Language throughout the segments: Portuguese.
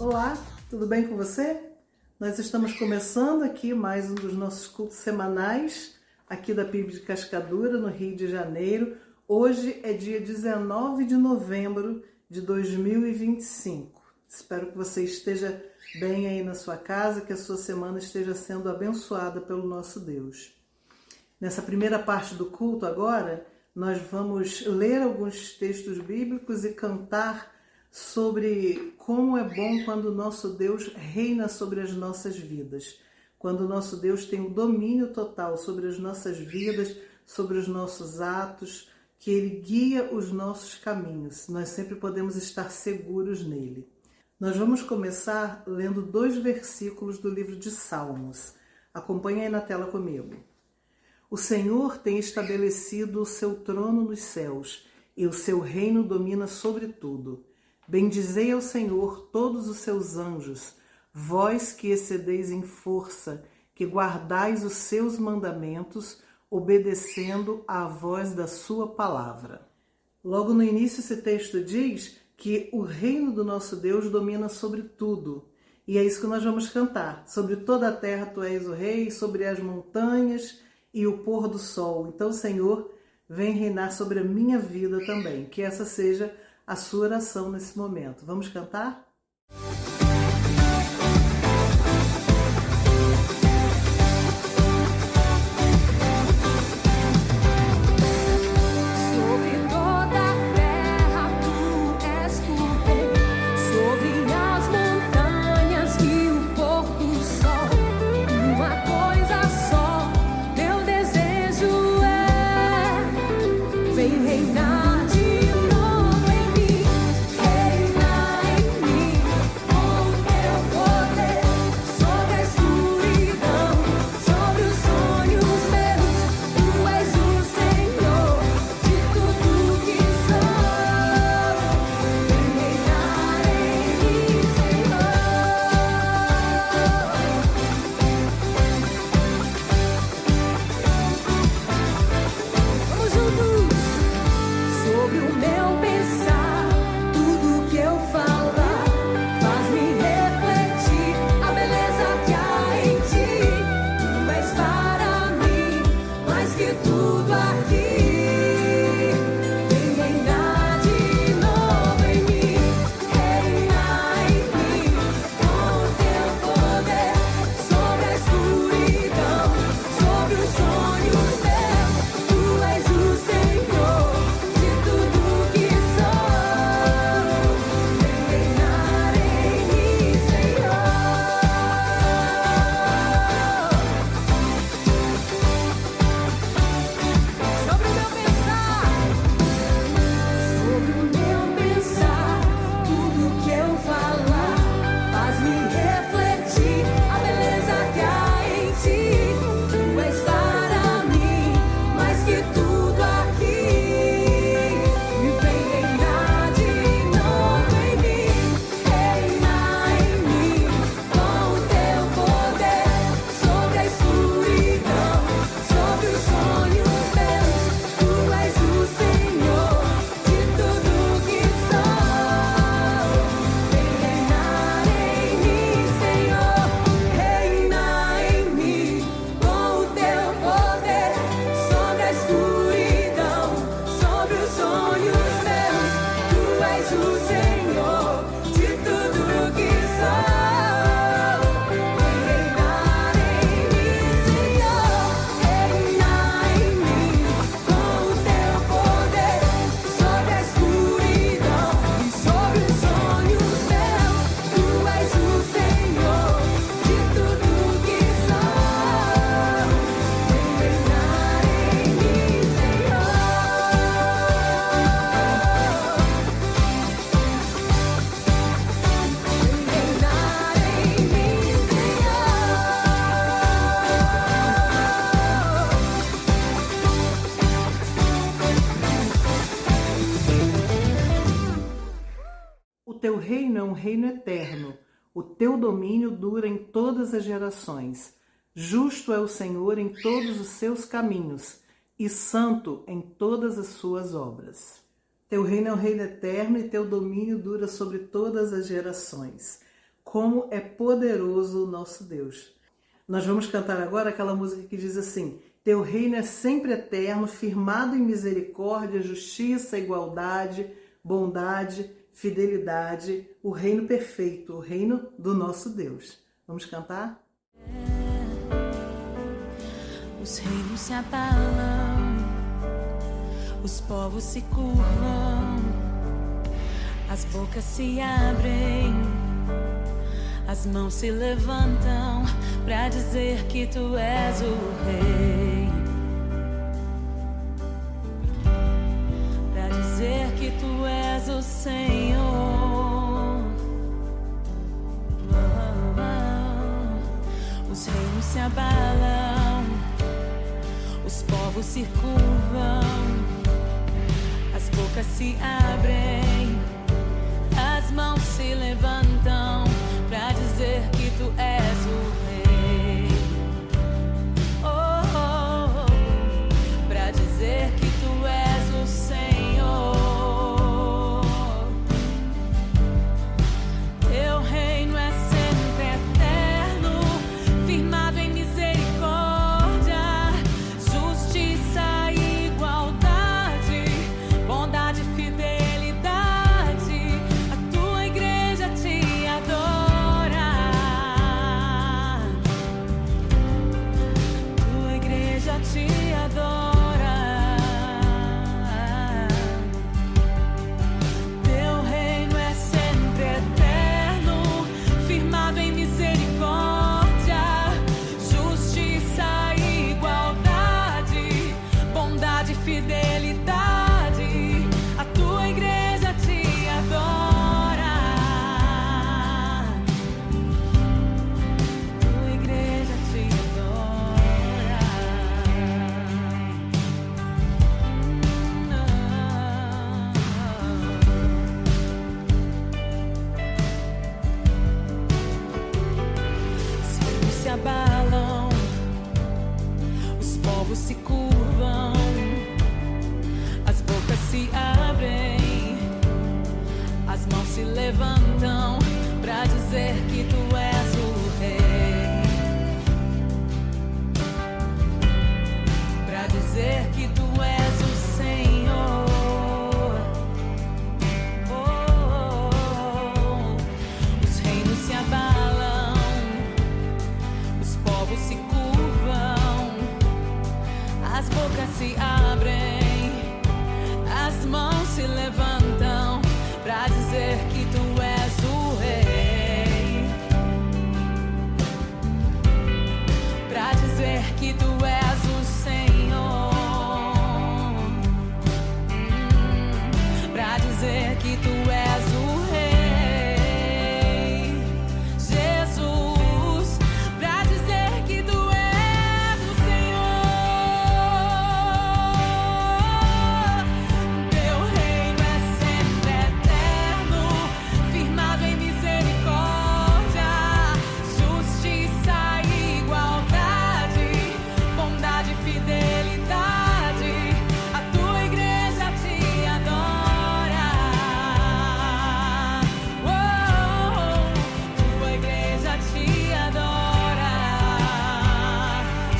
Olá, tudo bem com você? Nós estamos começando aqui mais um dos nossos cultos semanais aqui da PIB de Cascadura, no Rio de Janeiro. Hoje é dia 19 de novembro de 2025. Espero que você esteja bem aí na sua casa, que a sua semana esteja sendo abençoada pelo nosso Deus. Nessa primeira parte do culto agora, nós vamos ler alguns textos bíblicos e cantar sobre como é bom quando o nosso Deus reina sobre as nossas vidas, quando o nosso Deus tem o domínio total sobre as nossas vidas, sobre os nossos atos, que Ele guia os nossos caminhos. Nós sempre podemos estar seguros nele. Nós vamos começar lendo 2 versículos do livro de Salmos. Acompanhe aí na tela comigo. O Senhor tem estabelecido o seu trono nos céus, e o seu reino domina sobre tudo. Bendizei ao Senhor todos os seus anjos, vós que excedeis em força, que guardais os seus mandamentos, obedecendo à voz da sua palavra. Logo no início esse texto diz que o reino do nosso Deus domina sobre tudo. E é isso que nós vamos cantar. Sobre toda a terra tu és o rei, sobre as montanhas e o pôr do sol. Então, Senhor, vem reinar sobre a minha vida também. Que essa seja a sua oração nesse momento. Vamos cantar? O teu reino é um reino eterno, o teu domínio dura em todas as gerações. Justo é o Senhor em todos os seus caminhos e santo em todas as suas obras. Teu reino é um reino eterno e teu domínio dura sobre todas as gerações. Como é poderoso o nosso Deus. Nós vamos cantar agora aquela música que diz assim: Teu reino é sempre eterno, firmado em misericórdia, justiça, igualdade, bondade, fidelidade, o reino perfeito, o reino do nosso Deus. Vamos cantar? Os reinos se abalam, os povos se curvam, as bocas se abrem, as mãos se levantam pra dizer que tu és o rei, pra dizer que tu és o Senhor. Os reinos se abalam, os povos se curvam, as bocas se abrem, as mãos se levantam pra dizer que tu és o rei. Oh, oh, oh, pra dizer que tu és o Senhor. Teu reino é sempre eterno, firmado em misericórdia, justiça e igualdade, bondade e fidelidade. A tua igreja te adora. Tua igreja te adora. Teu reino é sempre eterno, firmado em misericórdia, justiça e igualdade, bondade e fidelidade. A tua igreja te adora. Tua igreja te adora. Os reinos se abalam, os povos se curvam, as bocas se abrem, as mãos se levantam pra dizer que tu és o rei, pra dizer que tu és o Senhor. Oh, oh, oh. Os reinos se abalam, os povos se curvam, as bocas se abrem, as mãos se levantam pra dizer que tu és o rei, pra dizer que tu és o Senhor, pra dizer que tu és o rei, Jesus, pra dizer que tu és o Senhor. Teu reino é sempre eterno, firmado em misericórdia, justiça e igualdade, bondade e fidelidade. A tua igreja te adora. Oh, tua igreja te adora.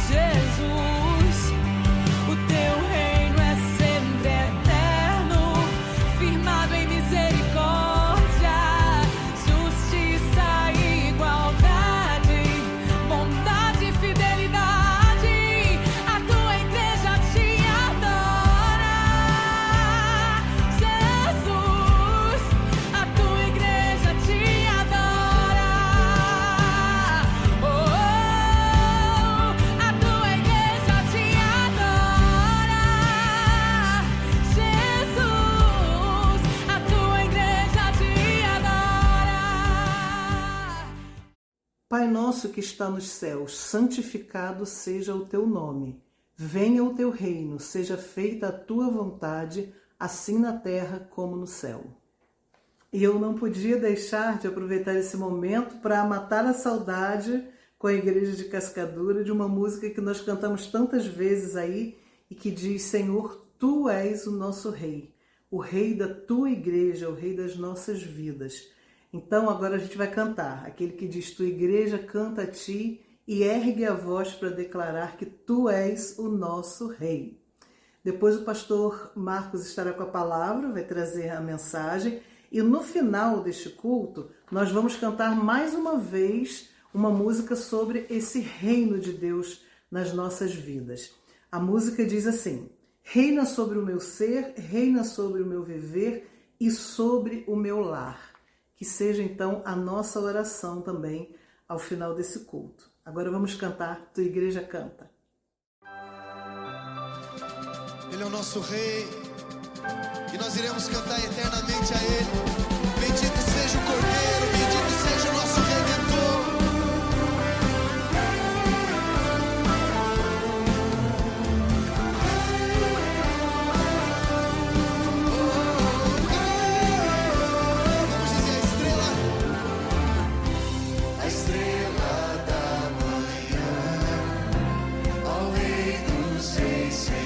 Jesus, o teu reino é sempre eterno, firmado em misericórdia, justiça e igualdade, bondade e fidelidade. A tua igreja te adora. Jesus, a tua igreja te adora. Oh, a tua igreja te adora. Jesus, a tua igreja te adora. Pai nosso que está nos céus, santificado seja o teu nome. Venha o teu reino, seja feita a tua vontade, assim na terra como no céu. E eu não podia deixar de aproveitar esse momento para matar a saudade com a Igreja de Cascadura de uma música que nós cantamos tantas vezes aí e que diz: Senhor, tu és o nosso rei, o rei da tua igreja, o rei das nossas vidas. Então agora a gente vai cantar. Aquele que diz: tua igreja canta a ti e ergue a voz para declarar que tu és o nosso rei. Depois o pastor Marcos estará com a palavra, vai trazer a mensagem. E no final deste culto, nós vamos cantar mais uma vez uma música sobre esse reino de Deus nas nossas vidas. A música diz assim: reina sobre o meu ser, reina sobre o meu viver e sobre o meu lar. Que seja então a nossa oração também ao final desse culto. Agora vamos cantar, tua igreja canta. Ele é o nosso rei e nós iremos cantar eternamente a Ele. Bendito seja o Cordeiro, bendito seja o nosso Redentor. Vamos dizer a estrela. A estrela da manhã, ao Rei dos Reis, Senhor.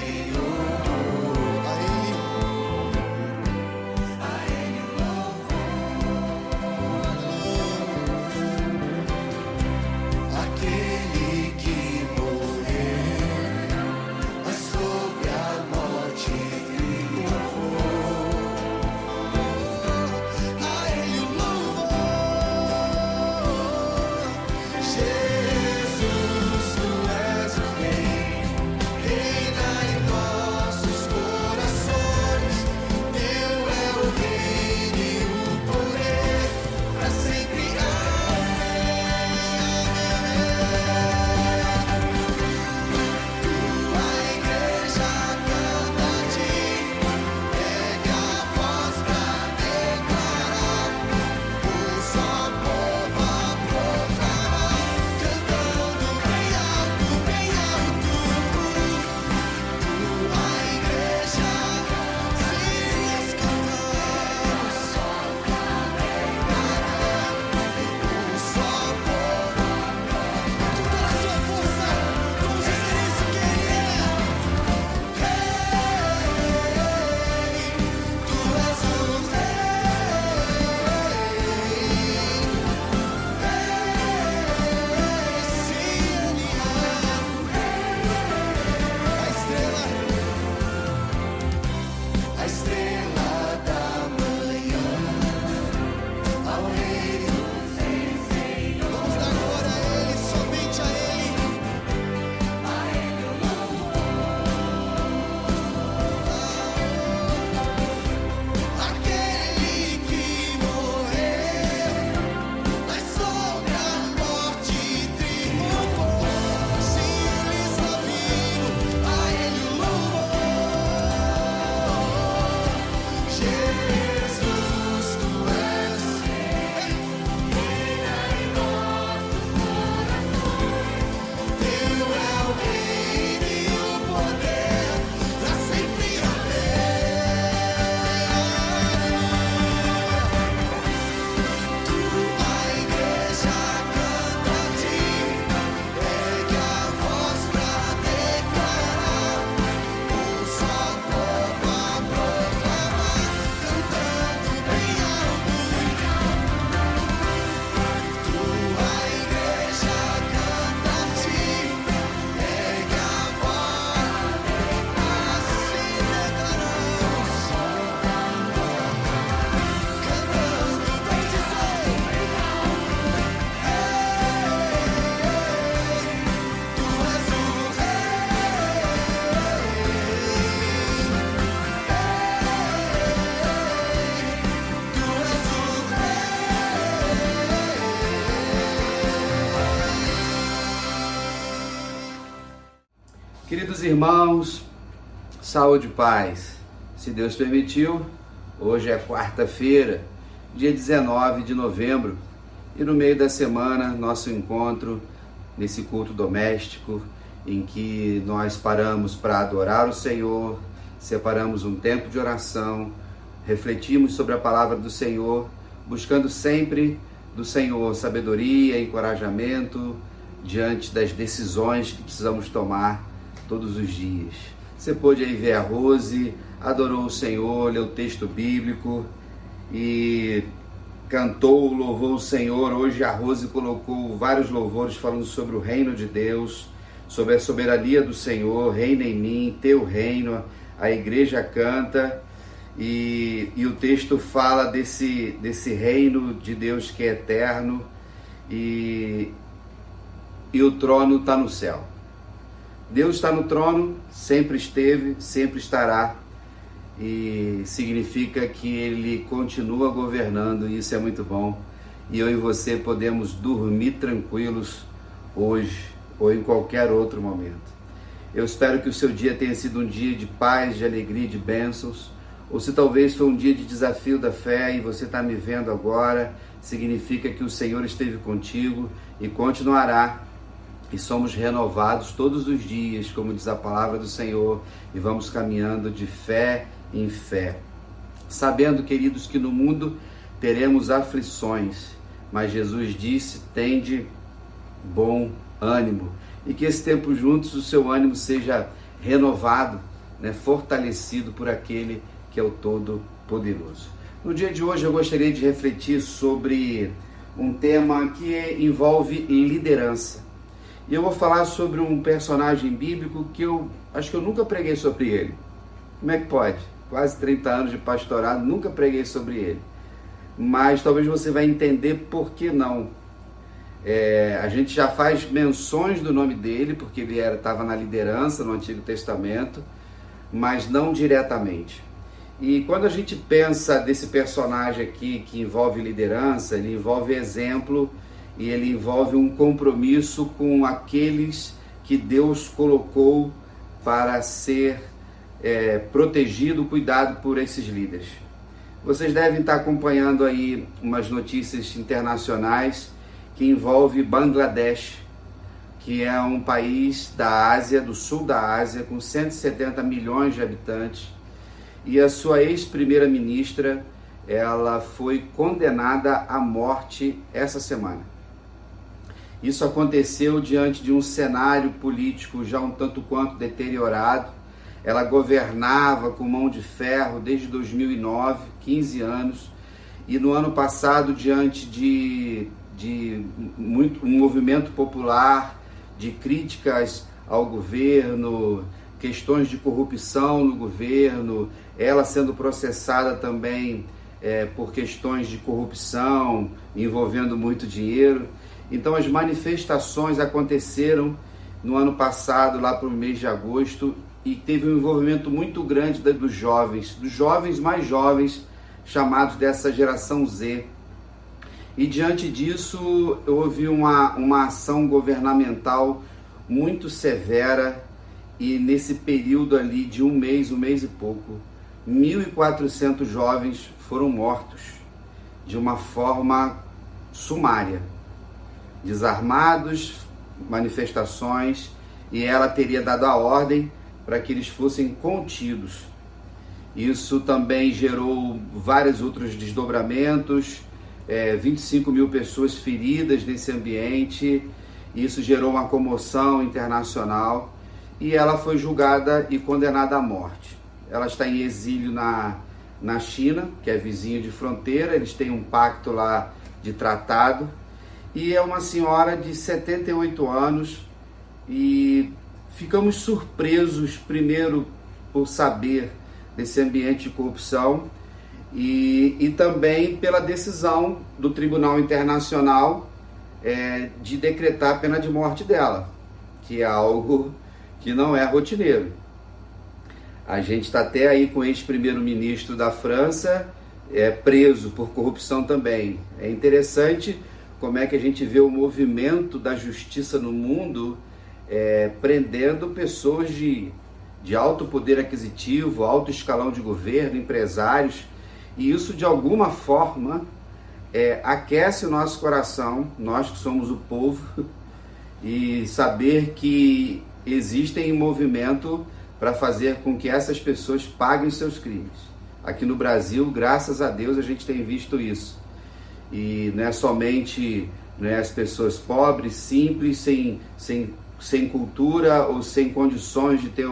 Queridos irmãos, saúde e paz. Se Deus permitiu, hoje é quarta-feira, dia 19 de novembro, e no meio da semana, nosso encontro nesse culto doméstico, em que nós paramos para adorar o Senhor, separamos um tempo de oração, refletimos sobre a palavra do Senhor, buscando sempre do Senhor sabedoria, encorajamento, diante das decisões que precisamos tomar todos os dias. Você pôde aí ver a Rose, adorou o Senhor, leu o texto bíblico e cantou, louvou o Senhor. Hoje a Rose colocou vários louvores falando sobre o reino de Deus, sobre a soberania do Senhor. Reina em mim, teu reino. A igreja canta e o texto fala desse reino de Deus que é eterno e o trono está no céu. Deus está no trono, sempre esteve, sempre estará, e significa que Ele continua governando, e isso é muito bom. E eu e você podemos dormir tranquilos hoje ou em qualquer outro momento. Eu espero que o seu dia tenha sido um dia de paz, de alegria, de bênçãos, ou se talvez foi um dia de desafio da fé e você está me vendo agora, significa que o Senhor esteve contigo e continuará. E somos renovados todos os dias, como diz a palavra do Senhor, e vamos caminhando de fé em fé. Sabendo, queridos, que no mundo teremos aflições, mas Jesus disse, tende bom ânimo. E que esse tempo juntos o seu ânimo seja renovado, fortalecido por aquele que é o Todo-Poderoso. No dia de hoje eu gostaria de refletir sobre um tema que envolve liderança. E eu vou falar sobre um personagem bíblico que eu acho que eu nunca preguei sobre ele. Como é que pode? Quase 30 anos de pastorado, nunca preguei sobre ele. Mas talvez você vai entender por que não. A gente já faz menções do nome dele, porque ele estava na liderança no Antigo Testamento, mas não diretamente. E quando a gente pensa desse personagem aqui que envolve liderança, ele envolve exemplo, e ele envolve um compromisso com aqueles que Deus colocou para ser protegido, cuidado por esses líderes. Vocês devem estar acompanhando aí umas notícias internacionais que envolve Bangladesh, que é um país da Ásia, do sul da Ásia, com 170 milhões de habitantes, e a sua ex-primeira-ministra, ela foi condenada à morte essa semana. Isso aconteceu diante de um cenário político já um tanto quanto deteriorado. Ela governava com mão de ferro desde 2009, 15 anos, e no ano passado, diante de um movimento popular, de críticas ao governo, questões de corrupção no governo, ela sendo processada também por questões de corrupção, envolvendo muito dinheiro. Então as manifestações aconteceram no ano passado, lá para o mês de agosto, e teve um envolvimento muito grande dos jovens mais jovens, chamados dessa geração Z. E diante disso, houve uma ação governamental muito severa, e nesse período ali de um mês e pouco, 1.400 jovens foram mortos de uma forma sumária. Desarmados, manifestações, e ela teria dado a ordem para que eles fossem contidos. Isso também gerou vários outros desdobramentos, 25 mil pessoas feridas nesse ambiente, isso gerou uma comoção internacional, e ela foi julgada e condenada à morte. Ela está em exílio na China, que é vizinho de fronteira, eles têm um pacto lá de tratado, e é uma senhora de 78 anos, e ficamos surpresos, primeiro, por saber desse ambiente de corrupção, e também pela decisão do Tribunal Internacional de decretar a pena de morte dela, que é algo que não é rotineiro. A gente está até aí com o ex-primeiro-ministro da França preso por corrupção também. É interessante como é que a gente vê o movimento da justiça no mundo prendendo pessoas de alto poder aquisitivo, alto escalão de governo, empresários, e isso de alguma forma aquece o nosso coração, nós que somos o povo, e saber que existem um movimento para fazer com que essas pessoas paguem os seus crimes. Aqui no Brasil, graças a Deus, a gente tem visto isso. E não é somente as pessoas pobres, simples, sem cultura ou sem condições de ter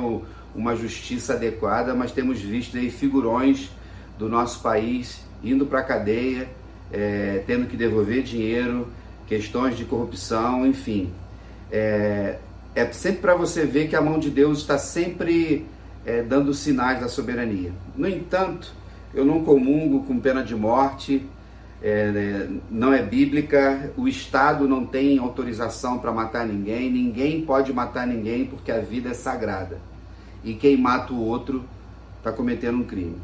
uma justiça adequada, mas temos visto aí figurões do nosso país indo para a cadeia tendo que devolver dinheiro, questões de corrupção, enfim. É sempre para você ver que a mão de Deus está sempre dando sinais da soberania. No entanto, eu não comungo com pena de morte, não é bíblica, o Estado não tem autorização para matar ninguém, ninguém pode matar ninguém porque a vida é sagrada. E quem mata o outro está cometendo um crime.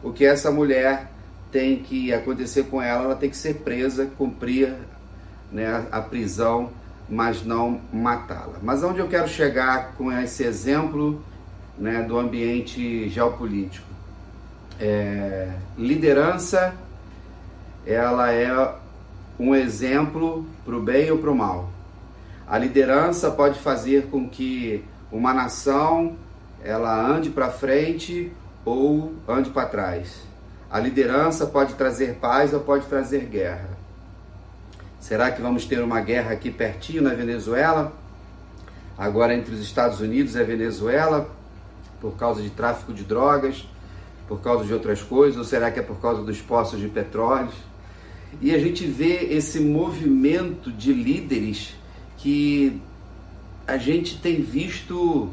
O que essa mulher tem que acontecer com ela, ela tem que ser presa, cumprir, né, a prisão, mas não matá-la. Mas onde eu quero chegar com esse exemplo, né, do ambiente geopolítico? Liderança, ela é um exemplo para o bem ou para o mal. A liderança pode fazer com que uma nação ela ande para frente ou ande para trás. A liderança pode trazer paz ou pode trazer guerra. Será que vamos ter uma guerra aqui pertinho na Venezuela? Agora entre os Estados Unidos e a Venezuela, por causa de tráfico de drogas, por causa de outras coisas, ou será que é por causa dos poços de petróleo? E a gente vê esse movimento de líderes que a gente tem visto,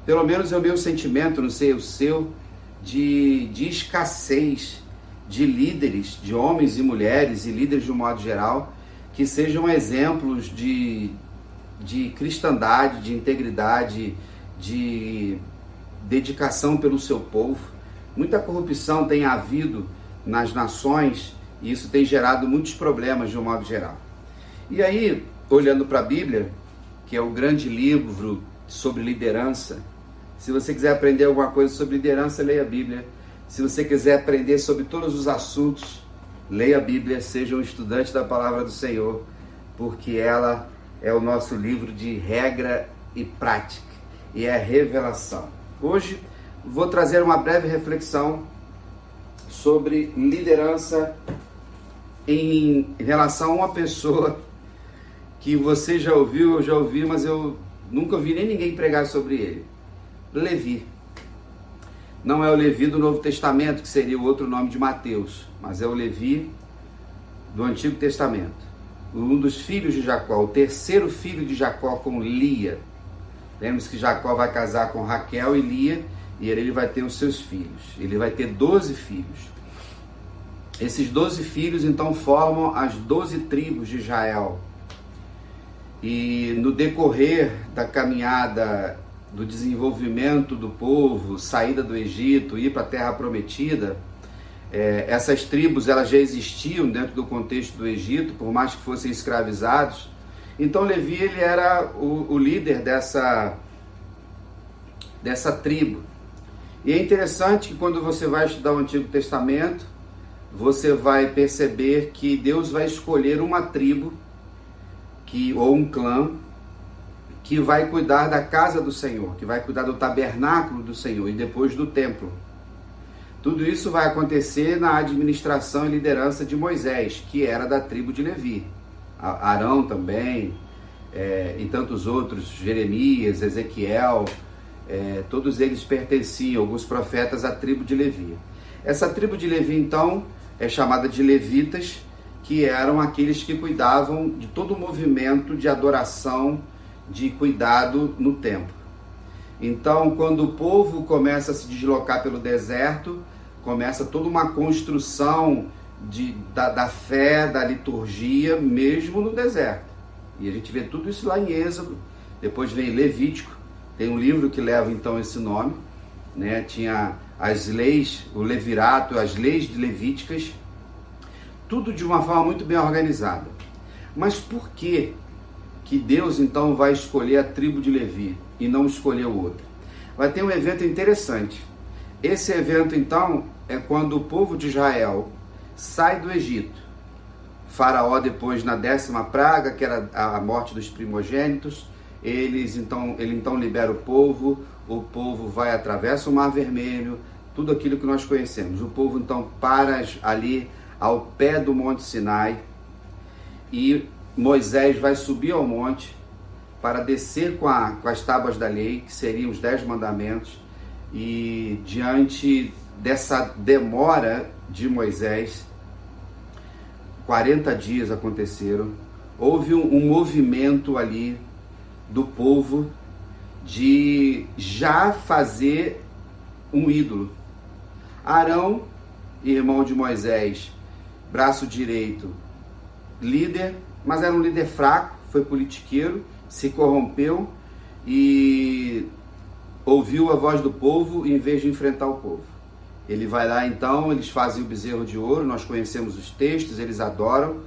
pelo menos é o meu sentimento, não sei o seu, de escassez de líderes, de homens e mulheres e líderes de um modo geral, que sejam exemplos de cristandade, de integridade, de dedicação pelo seu povo. Muita corrupção tem havido nas nações e isso tem gerado muitos problemas de um modo geral. E aí, olhando para a Bíblia, que é o grande livro sobre liderança, se você quiser aprender alguma coisa sobre liderança, leia a Bíblia. Se você quiser aprender sobre todos os assuntos, leia a Bíblia, seja um estudante da palavra do Senhor, porque ela é o nosso livro de regra e prática, e é revelação. Hoje vou trazer uma breve reflexão sobre liderança em relação a uma pessoa que você já ouviu, eu já ouvi, mas eu nunca ouvi nem ninguém pregar sobre ele. Levi. Não é o Levi do Novo Testamento, que seria o outro nome de Mateus, mas é o Levi do Antigo Testamento. Um dos filhos de Jacó, o terceiro filho de Jacó com Lia. Lembra que Jacó vai casar com Raquel e Lia, e ele vai ter os seus filhos. Ele vai ter 12 filhos. Esses 12 filhos, então, formam as 12 tribos de Israel. E no decorrer da caminhada, do desenvolvimento do povo, saída do Egito, ir para a Terra Prometida, essas tribos elas já existiam dentro do contexto do Egito, por mais que fossem escravizados. Então Levi ele era o líder dessa tribo. E é interessante que quando você vai estudar o Antigo Testamento, você vai perceber que Deus vai escolher uma tribo ou um clã que vai cuidar da casa do Senhor, que vai cuidar do tabernáculo do Senhor e depois do templo. Tudo isso vai acontecer na administração e liderança de Moisés, que era da tribo de Levi. Arão também, e tantos outros, Jeremias, Ezequiel, todos eles pertenciam, alguns profetas, à tribo de Levi. Essa tribo de Levi, então, é chamada de levitas, que eram aqueles que cuidavam de todo o movimento de adoração, de cuidado no templo. Então, quando o povo começa a se deslocar pelo deserto, começa toda uma construção da fé, da liturgia, mesmo no deserto. E a gente vê tudo isso lá em Êxodo. Depois vem Levítico, tem um livro que leva então esse nome, né? Tinha as leis, o levirato, as leis levíticas, tudo de uma forma muito bem organizada. Mas por que Deus então vai escolher a tribo de Levi e não escolher o outro? Vai ter um evento interessante. Esse evento então é quando o povo de Israel sai do Egito. Faraó, depois, na 10ª praga, que era a morte dos primogênitos, ele então libera o povo vai, atravessa o Mar Vermelho, tudo aquilo que nós conhecemos. O povo então para ali ao pé do Monte Sinai e Moisés vai subir ao monte para descer com as tábuas da lei, que seriam os 10 mandamentos, e diante dessa demora de Moisés, 40 dias aconteceram, houve um movimento ali do povo de já fazer um ídolo. Arão, irmão de Moisés, braço direito, líder, mas era um líder fraco, foi politiqueiro, se corrompeu e ouviu a voz do povo em vez de enfrentar o povo. Ele vai lá então, eles fazem o bezerro de ouro, nós conhecemos os textos, eles adoram,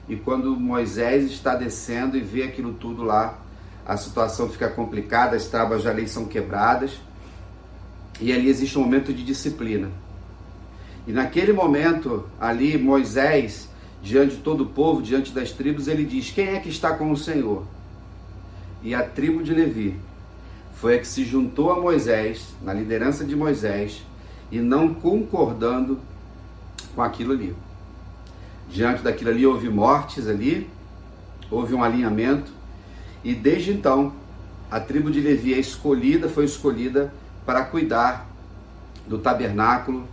e quando Moisés está descendo e vê aquilo tudo lá, a situação fica complicada, as tábuas da lei são quebradas, e ali existe um momento de disciplina. E naquele momento, ali, Moisés, diante de todo o povo, diante das tribos, ele diz: quem é que está com o Senhor? E a tribo de Levi foi a que se juntou a Moisés, na liderança de Moisés, e não concordando com aquilo ali. Diante daquilo ali houve mortes ali, houve um alinhamento, e desde então a tribo de Levi foi escolhida para cuidar do tabernáculo,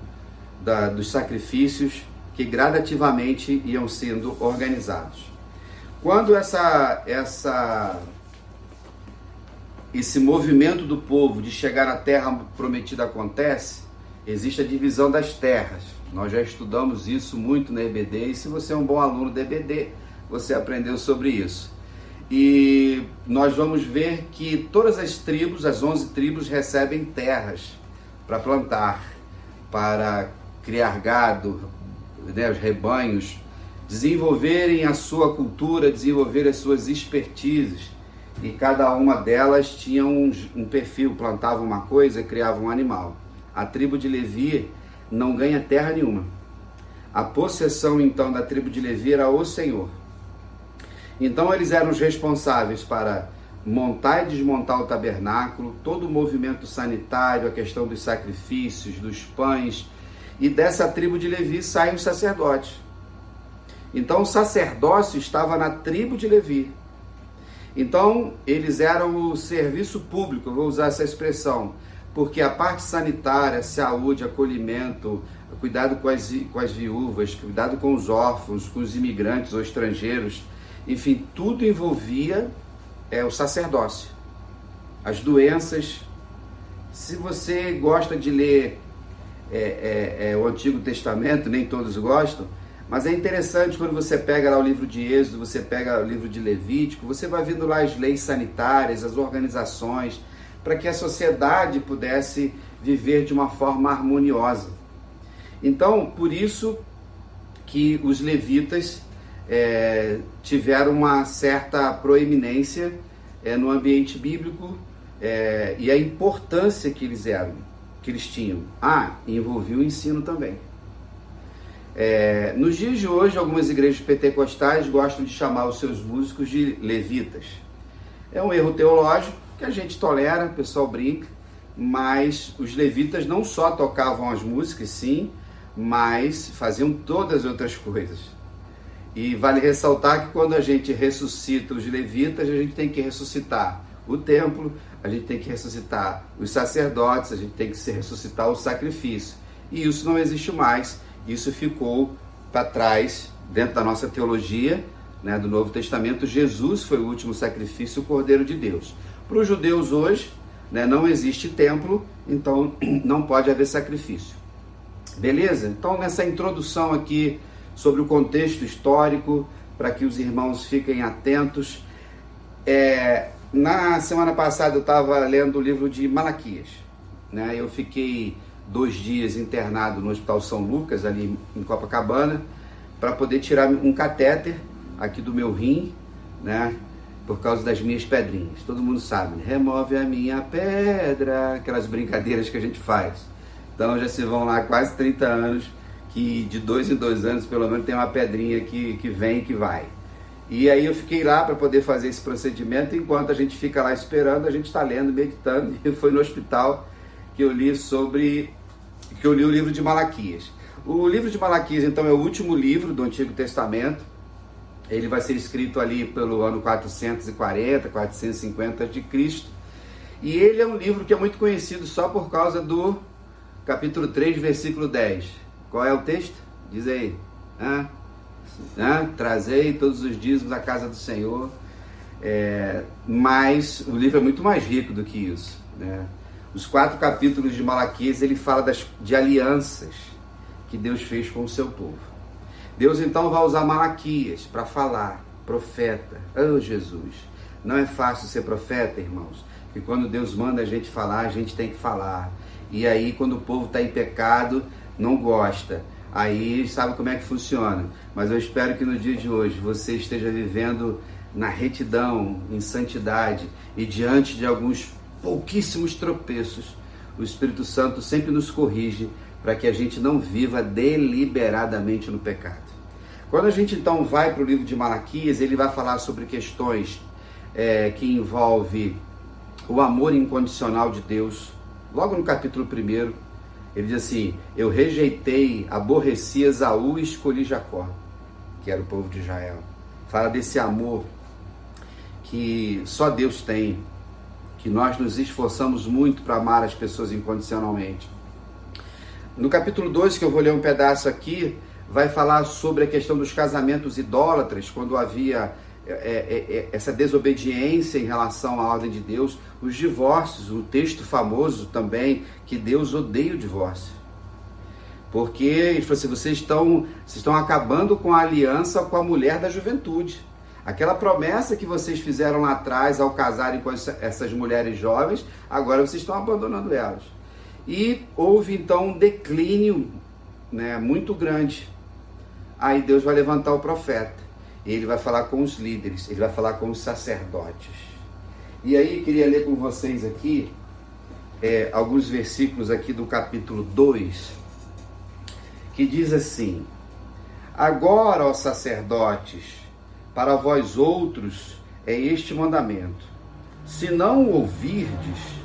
dos sacrifícios que gradativamente iam sendo organizados. Quando esse movimento do povo de chegar na terra prometida acontece, existe a divisão das terras. Nós já estudamos isso muito na EBD, e se você é um bom aluno da EBD, você aprendeu sobre isso. E nós vamos ver que todas as tribos, as 11 tribos, recebem terras para plantar, para criar gado, né, os rebanhos, desenvolverem a sua cultura, desenvolver as suas expertises. E cada uma delas tinha um perfil, plantava uma coisa, criava um animal. A tribo de Levi não ganha terra nenhuma. A possessão então da tribo de Levi era o Senhor. Então eles eram os responsáveis para montar e desmontar o tabernáculo, todo o movimento sanitário, a questão dos sacrifícios, dos pães. E dessa tribo de Levi saem os sacerdotes. Então o sacerdócio estava na tribo de Levi. Então eles eram o serviço público, eu vou usar essa expressão, porque a parte sanitária, saúde, acolhimento, cuidado com as viúvas, cuidado com os órfãos, com os imigrantes ou estrangeiros, enfim, tudo envolvia o sacerdócio. As doenças. Se você gosta de ler o Antigo Testamento, nem todos gostam, mas é interessante quando você pega lá o livro de Êxodo, você pega o livro de Levítico, você vai vendo lá as leis sanitárias, as organizações, para que a sociedade pudesse viver de uma forma harmoniosa. Então, por isso que os levitas tiveram uma certa proeminência no ambiente bíblico e a importância que eles tinham. Envolvia o ensino também. Nos dias de hoje, algumas igrejas pentecostais gostam de chamar os seus músicos de levitas. É um erro teológico que a gente tolera, o pessoal brinca, mas os levitas não só tocavam as músicas, sim, mas faziam todas as outras coisas. E vale ressaltar que quando a gente ressuscita os levitas, a gente tem que ressuscitar o templo, a gente tem que ressuscitar os sacerdotes, a gente tem que ressuscitar o sacrifício. E isso não existe mais, isso ficou para trás dentro da nossa teologia, né, do Novo Testamento. Jesus foi o último sacrifício, o Cordeiro de Deus. Para os judeus hoje, né, não existe templo, então não pode haver sacrifício. Beleza? Então nessa introdução aqui sobre o contexto histórico, para que os irmãos fiquem atentos. Na semana passada eu estava lendo o livro de Malaquias, né? Eu fiquei 2 dias internado no Hospital São Lucas, ali em Copacabana, para poder tirar um catéter aqui do meu rim, né? Por causa das minhas pedrinhas. Todo mundo sabe, né? Remove a minha pedra, aquelas brincadeiras que a gente faz. Então já se vão lá quase 30 anos, que de 2 em 2 anos pelo menos tem uma pedrinha que vem e que vai. E aí eu fiquei lá para poder fazer esse procedimento. Enquanto a gente fica lá esperando, a gente está lendo, meditando, e foi no hospital que eu li o livro de Malaquias. O livro de Malaquias, então, é o último livro do Antigo Testamento. Ele vai ser escrito ali pelo ano 440, 450 a.C. E ele é um livro que é muito conhecido só por causa do capítulo 3, versículo 10. Qual é o texto? Diz aí. né? Trazei todos os dízimos à casa do Senhor. Mas o livro é muito mais rico do que isso, né? Os 4 capítulos de Malaquias, ele fala de alianças que Deus fez com o seu povo. Deus então vai usar Malaquias para falar, profeta. Oh, Jesus, não é fácil ser profeta, irmãos, porque quando Deus manda a gente falar, a gente tem que falar. E aí, quando o povo está em pecado, não gosta. Aí, sabe como é que funciona? Mas eu espero que no dia de hoje você esteja vivendo na retidão, em santidade, e diante de alguns pouquíssimos tropeços, o Espírito Santo sempre nos corrige para que a gente não viva deliberadamente no pecado. Quando a gente então vai para o livro de Malaquias, ele vai falar sobre questões que envolvem o amor incondicional de Deus. Logo no capítulo 1, ele diz assim: eu rejeitei, aborreci Esaú e escolhi Jacó, que era o povo de Israel. Fala desse amor que só Deus tem, que nós nos esforçamos muito para amar as pessoas incondicionalmente. No capítulo 2, que eu vou ler um pedaço aqui, vai falar sobre a questão dos casamentos idólatras, quando havia essa desobediência em relação à ordem de Deus, os divórcios, o texto famoso também, que Deus odeia o divórcio. Porque ele falou assim: vocês estão acabando com a aliança com a mulher da juventude. Aquela promessa que vocês fizeram lá atrás ao casarem com essas mulheres jovens, agora vocês estão abandonando elas. E houve então um declínio, né, muito grande. Aí Deus vai levantar o profeta. Ele vai falar com os líderes, ele vai falar com os sacerdotes. E aí queria ler com vocês aqui alguns versículos aqui do capítulo 2, que diz assim: agora, ó sacerdotes, para vós outros é este mandamento: se não ouvirdes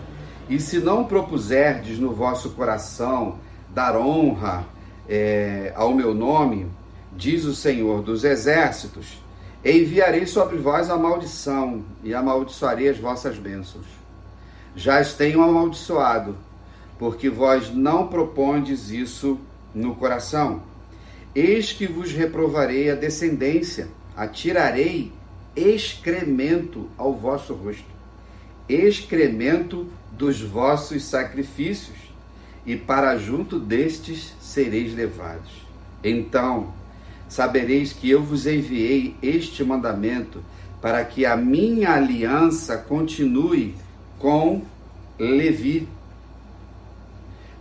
e se não propuserdes no vosso coração dar honra ao meu nome, diz o Senhor dos Exércitos, enviarei sobre vós a maldição e amaldiçoarei as vossas bênçãos. Já as tenho amaldiçoado, porque vós não propondes isso no coração. Eis que vos reprovarei a descendência, atirarei excremento ao vosso rosto, excremento dos vossos sacrifícios, e para junto destes sereis levados. Então sabereis que eu vos enviei este mandamento para que a minha aliança continue com Levi.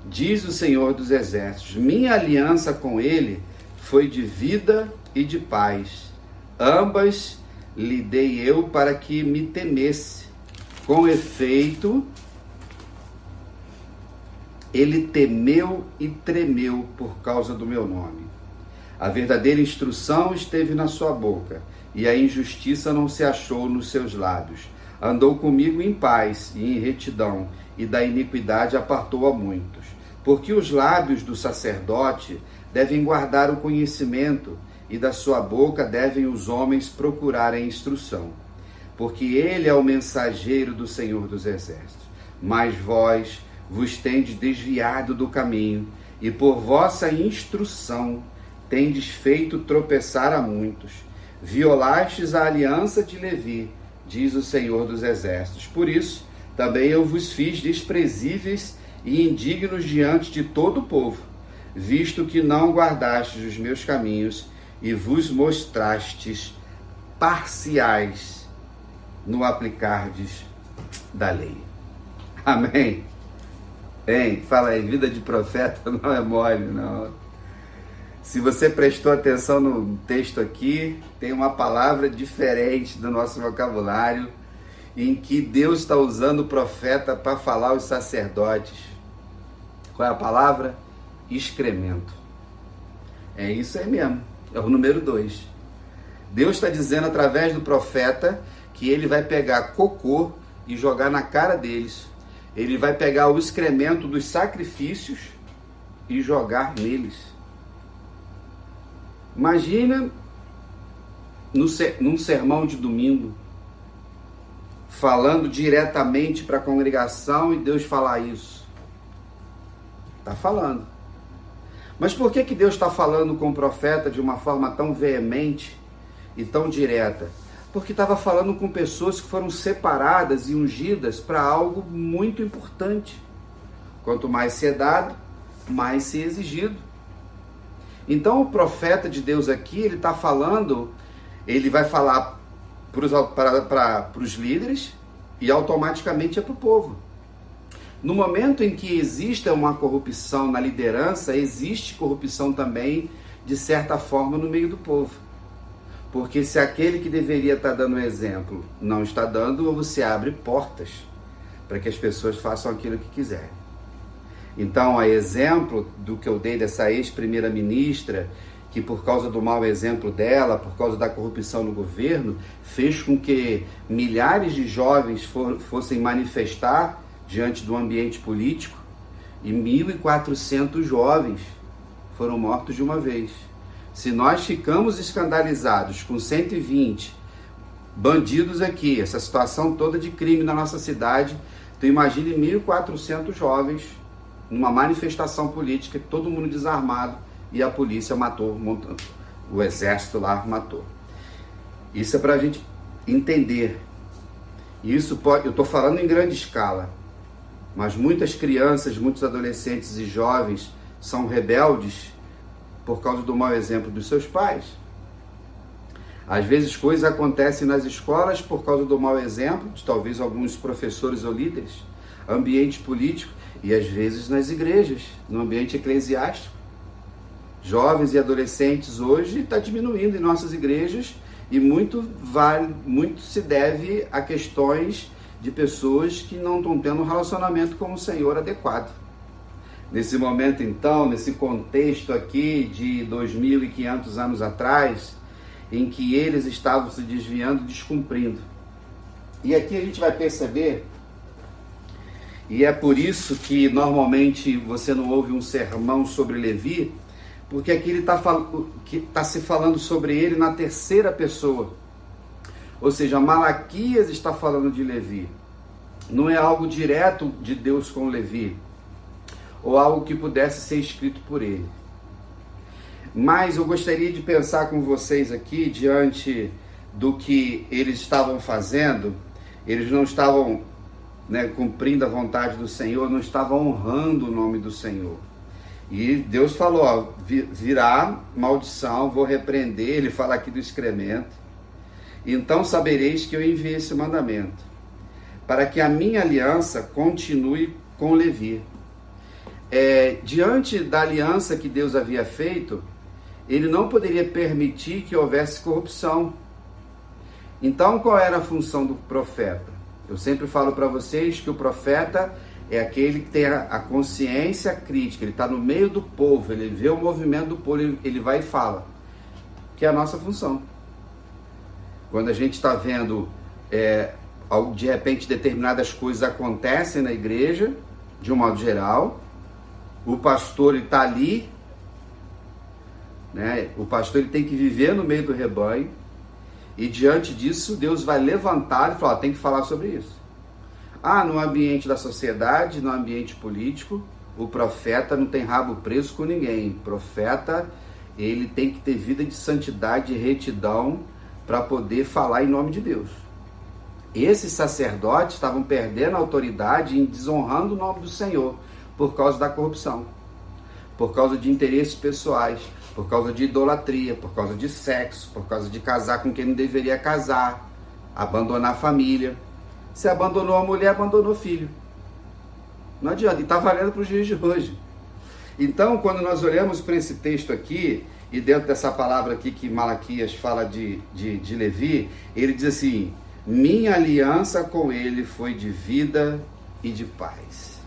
Diz o Senhor dos Exércitos: minha aliança com ele foi de vida e de paz. Ambas lhe dei eu para que me temesse. Com efeito, ele temeu e tremeu por causa do meu nome. A verdadeira instrução esteve na sua boca, e a injustiça não se achou nos seus lábios. Andou comigo em paz e em retidão, e da iniquidade apartou a muitos. Porque os lábios do sacerdote devem guardar o conhecimento, e da sua boca devem os homens procurar a instrução. Porque ele é o mensageiro do Senhor dos Exércitos. Mas vós vos tendes desviado do caminho, e por vossa instrução tendes feito tropeçar a muitos. Violastes a aliança de Levi, diz o Senhor dos Exércitos. Por isso, também eu vos fiz desprezíveis e indignos diante de todo o povo, visto que não guardastes os meus caminhos e vos mostrastes parciais no aplicardes da lei. Amém? Hein? Fala aí, vida de profeta não é mole, não. Se você prestou atenção no texto aqui, tem uma palavra diferente do nosso vocabulário, em que Deus está usando o profeta para falar aos sacerdotes. Qual é a palavra? Excremento. É isso aí mesmo, é o número 2. Deus está dizendo através do profeta que ele vai pegar cocô e jogar na cara deles. Ele vai pegar o excremento dos sacrifícios e jogar neles. Imagina num sermão de domingo, falando diretamente para a congregação e Deus falar isso. Está falando. Mas por que Deus está falando com o profeta de uma forma tão veemente e tão direta? Porque estava falando com pessoas que foram separadas e ungidas para algo muito importante. Quanto mais se é dado, mais se é exigido. Então o profeta de Deus aqui, ele está falando, ele vai falar para os líderes e automaticamente é para o povo. No momento em que existe uma corrupção na liderança, existe corrupção também, de certa forma, no meio do povo. Porque se aquele que deveria estar dando exemplo não está dando, você abre portas para que as pessoas façam aquilo que quiserem. Então, a exemplo do que eu dei dessa ex-primeira-ministra, que por causa do mau exemplo dela, por causa da corrupção no governo, fez com que milhares de jovens fossem manifestar diante do ambiente político, e 1.400 jovens foram mortos de uma vez. Se nós ficamos escandalizados com 120 bandidos aqui, essa situação toda de crime na nossa cidade, então imagine 1.400 jovens numa manifestação política, todo mundo desarmado, e a polícia matou, o exército lá matou. Isso é para a gente entender. Isso pode, eu estou falando em grande escala, mas muitas crianças, muitos adolescentes e jovens são rebeldes por causa do mau exemplo dos seus pais. Às vezes coisas acontecem nas escolas por causa do mau exemplo de talvez alguns professores ou líderes, ambiente político, e às vezes nas igrejas, no ambiente eclesiástico. Jovens e adolescentes hoje está diminuindo em nossas igrejas, e muito se deve a questões de pessoas que não estão tendo um relacionamento com o Senhor adequado. Nesse momento então, nesse contexto aqui de 2.500 anos atrás, em que eles estavam se desviando, descumprindo. E aqui a gente vai perceber, e é por isso que normalmente você não ouve um sermão sobre Levi, porque aqui ele está se falando sobre ele na terceira pessoa. Ou seja, Malaquias está falando de Levi. Não é algo direto de Deus com Levi, ou algo que pudesse ser escrito por ele. Mas eu gostaria de pensar com vocês aqui, diante do que eles estavam fazendo, eles não estavam cumprindo a vontade do Senhor, não estavam honrando o nome do Senhor. E Deus falou, ó, virá maldição, vou repreender, ele fala aqui do excremento. Então sabereis que eu enviei esse mandamento, para que a minha aliança continue com Levi. Diante da aliança que Deus havia feito, ele não poderia permitir que houvesse corrupção. Então qual era a função do profeta? Eu sempre falo para vocês que o profeta é aquele que tem a consciência crítica, ele está no meio do povo, ele vê o movimento do povo, ele vai e fala, que é a nossa função. Quando a gente está vendo, de repente, determinadas coisas acontecem na igreja, de um modo geral, o pastor está ali, o pastor ele tem que viver no meio do rebanho, e diante disso Deus vai levantar e falar, tem que falar sobre isso. No ambiente da sociedade, no ambiente político, o profeta não tem rabo preso com ninguém. O profeta, ele tem que ter vida de santidade e retidão para poder falar em nome de Deus. Esses sacerdotes estavam perdendo a autoridade e desonrando o nome do Senhor por causa da corrupção, por causa de interesses pessoais, por causa de idolatria, por causa de sexo, por causa de casar com quem não deveria casar, abandonar a família. Se abandonou a mulher, abandonou o filho. Não adianta, e está valendo para os dias de hoje. Então, quando nós olhamos para esse texto aqui, e dentro dessa palavra aqui que Malaquias fala de Levi, ele diz assim, minha aliança com ele foi de vida e de paz.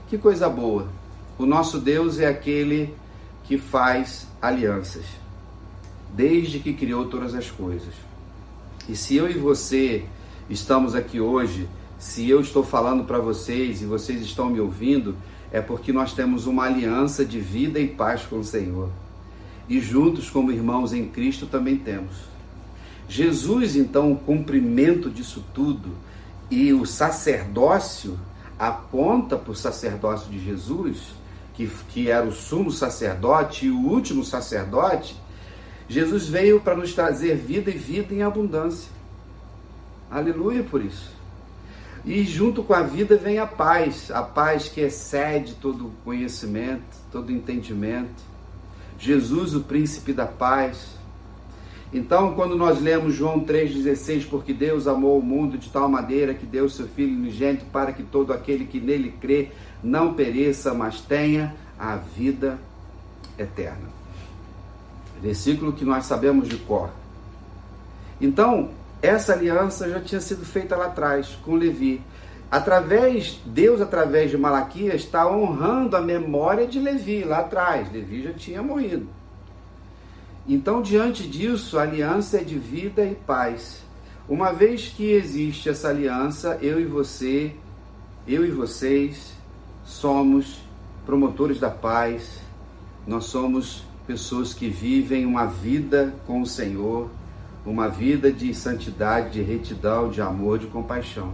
Que coisa boa. O nosso Deus é aquele que faz alianças, desde que criou todas as coisas. E se eu e você estamos aqui hoje, se eu estou falando para vocês e vocês estão me ouvindo, é porque nós temos uma aliança de vida e paz com o Senhor. E juntos, como irmãos em Cristo, também temos. Jesus, então, o cumprimento disso tudo, e o sacerdócio aponta para o sacerdócio de Jesus, que era o sumo sacerdote e o último sacerdote, Jesus veio para nos trazer vida e vida em abundância. Aleluia por isso. E junto com a vida vem a paz que excede todo conhecimento, todo entendimento. Jesus, o príncipe da paz. Então, quando nós lemos João 3,16, porque Deus amou o mundo de tal maneira que deu seu Filho unigênito para que todo aquele que nele crê não pereça, mas tenha a vida eterna. Versículo que nós sabemos de cor. Então, essa aliança já tinha sido feita lá atrás, com Levi. Deus, através de Malaquias, está honrando a memória de Levi lá atrás. Levi já tinha morrido. Então, diante disso, a aliança é de vida e paz. Uma vez que existe essa aliança, eu e vocês somos promotores da paz. Nós somos pessoas que vivem uma vida com o Senhor, uma vida de santidade, de retidão, de amor, de compaixão.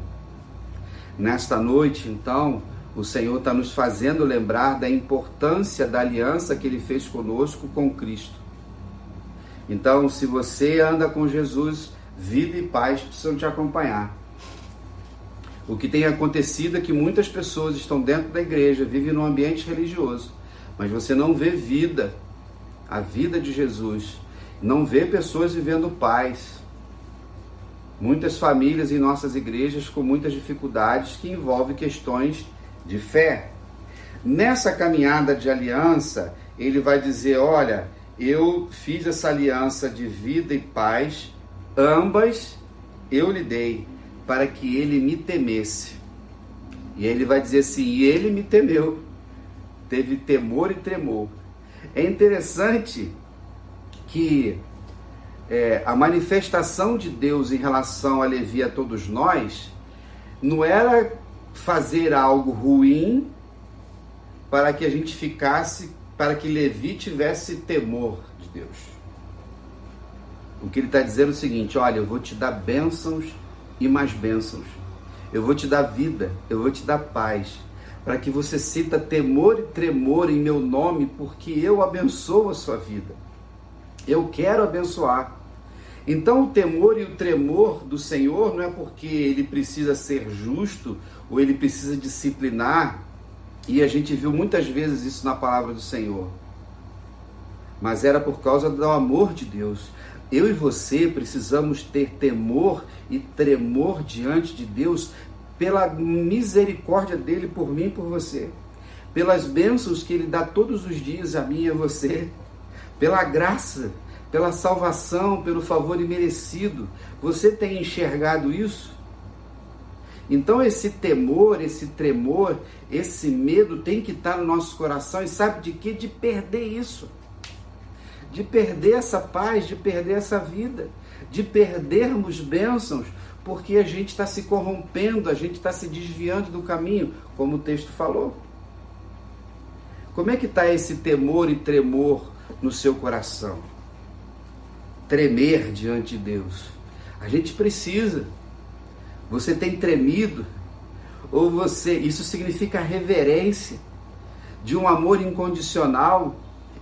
Nesta noite, então, o Senhor está nos fazendo lembrar da importância da aliança que Ele fez conosco com Cristo. Então, se você anda com Jesus, vida e paz precisam te acompanhar. O que tem acontecido é que muitas pessoas estão dentro da igreja, vivem num ambiente religioso, mas você não vê vida, a vida de Jesus, não vê pessoas vivendo paz. Muitas famílias em nossas igrejas com muitas dificuldades que envolvem questões de fé. Nessa caminhada de aliança, ele vai dizer, olha, eu fiz essa aliança de vida e paz, ambas eu lhe dei, para que ele me temesse. E ele vai dizer assim, e ele me temeu, teve temor e tremor. É interessante que a manifestação de Deus em relação a Levi e a todos nós, não era fazer algo ruim para que a gente ficasse, para que Levi tivesse temor de Deus. O que ele está dizendo é o seguinte, olha, eu vou te dar bênçãos e mais bênçãos. Eu vou te dar vida, eu vou te dar paz, para que você sinta temor e tremor em meu nome, porque eu abençoo a sua vida. Eu quero abençoar. Então o temor e o tremor do Senhor não é porque Ele precisa ser justo ou Ele precisa disciplinar, e a gente viu muitas vezes isso na palavra do Senhor, mas era por causa do amor de Deus. Eu e você precisamos ter temor e tremor diante de Deus pela misericórdia dEle por mim e por você, pelas bênçãos que Ele dá todos os dias a mim e a você, pela graça, pela salvação, pelo favor imerecido. Você tem enxergado isso? Então esse temor, esse tremor, esse medo tem que estar no nosso coração, e sabe de quê? De perder isso, de perder essa paz, de perder essa vida, de perdermos bênçãos, porque a gente está se corrompendo, a gente está se desviando do caminho, como o texto falou. Como é que está esse temor e tremor no seu coração? Tremer diante de Deus. A gente precisa. Você tem tremido? Ou você... Isso significa reverência de um amor incondicional.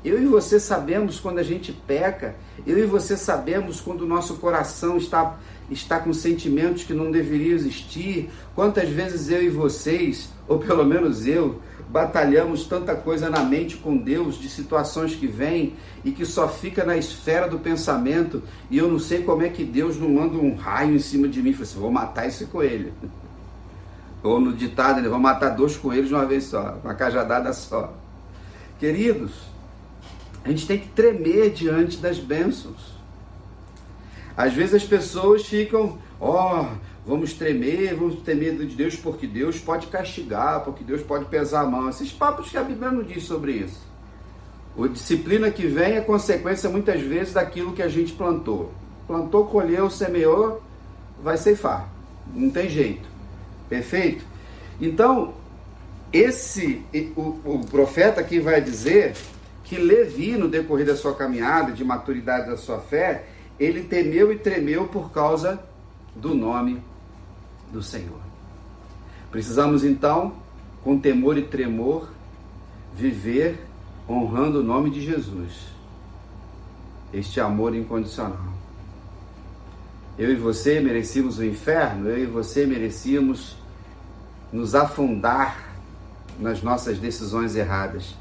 Eu e você sabemos quando a gente peca. Eu e você sabemos quando o nosso coração está com sentimentos que não deveriam existir. Quantas vezes eu e vocês, ou pelo menos eu, batalhamos tanta coisa na mente com Deus, de situações que vêm e que só fica na esfera do pensamento, e eu não sei como é que Deus não manda um raio em cima de mim e fala assim, vou matar esse coelho. Ou no ditado, vou matar 2 coelhos de uma vez só, uma cajadada só. Queridos, a gente tem que tremer diante das bênçãos. Às vezes as pessoas ficam, vamos temer de Deus, porque Deus pode castigar, porque Deus pode pesar a mão. Esses papos que a Bíblia não diz sobre isso. A disciplina que vem é consequência muitas vezes daquilo que a gente plantou. Plantou, colheu, semeou, vai ceifar. Não tem jeito. Perfeito? Então, o profeta aqui vai dizer que Levi, no decorrer da sua caminhada, de maturidade da sua fé, ele temeu e tremeu por causa do nome do Senhor. Precisamos então, com temor e tremor, viver honrando o nome de Jesus. Este amor incondicional. Eu e você merecíamos o inferno, eu e você merecíamos nos afundar nas nossas decisões erradas.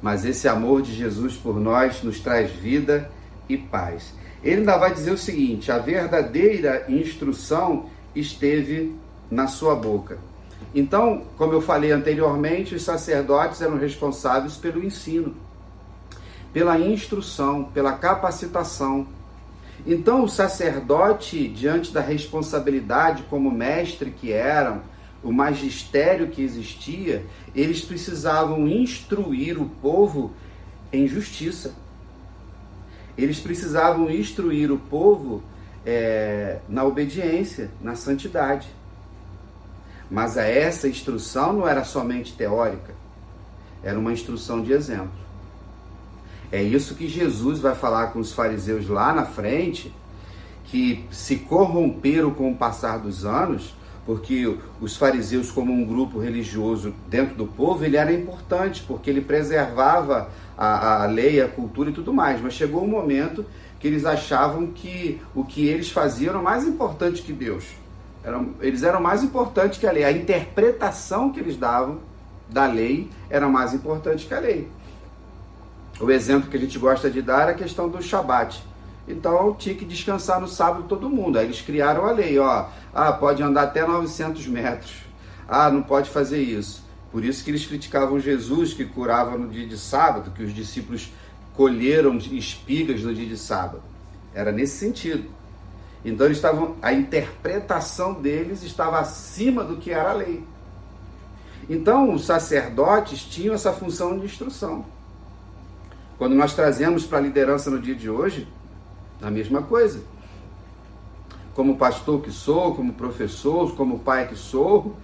Mas esse amor de Jesus por nós nos traz vida e paz. Ele ainda vai dizer o seguinte: a verdadeira instrução esteve na sua boca. Então, como eu falei anteriormente, os sacerdotes eram responsáveis pelo ensino, pela instrução, pela capacitação. Então, o sacerdote, diante da responsabilidade como mestre que eram, o magistério que existia, eles precisavam instruir o povo em justiça. Eles precisavam instruir o povo na obediência, na santidade. Mas essa instrução não era somente teórica, era uma instrução de exemplo. É isso que Jesus vai falar com os fariseus lá na frente, que se corromperam com o passar dos anos, porque os fariseus, como um grupo religioso dentro do povo, ele era importante, porque ele preservava a lei, a cultura e tudo mais. Mas chegou um momento que eles achavam que o que eles faziam era mais importante que Deus. Eles eram mais importantes que a lei. A interpretação que eles davam da lei era mais importante que a lei. O exemplo que a gente gosta de dar é a questão do Shabat. Então tinha que descansar no sábado todo mundo. Aí eles criaram a lei, pode andar até 900 metros. Não pode fazer isso. Por isso que eles criticavam Jesus, que curava no dia de sábado, que os discípulos colheram espigas no dia de sábado. Era nesse sentido. Então a interpretação deles estava acima do que era a lei. Então os sacerdotes tinham essa função de instrução. Quando nós trazemos para a liderança no dia de hoje, a mesma coisa. Como pastor que sou, como professor, como pai que sou,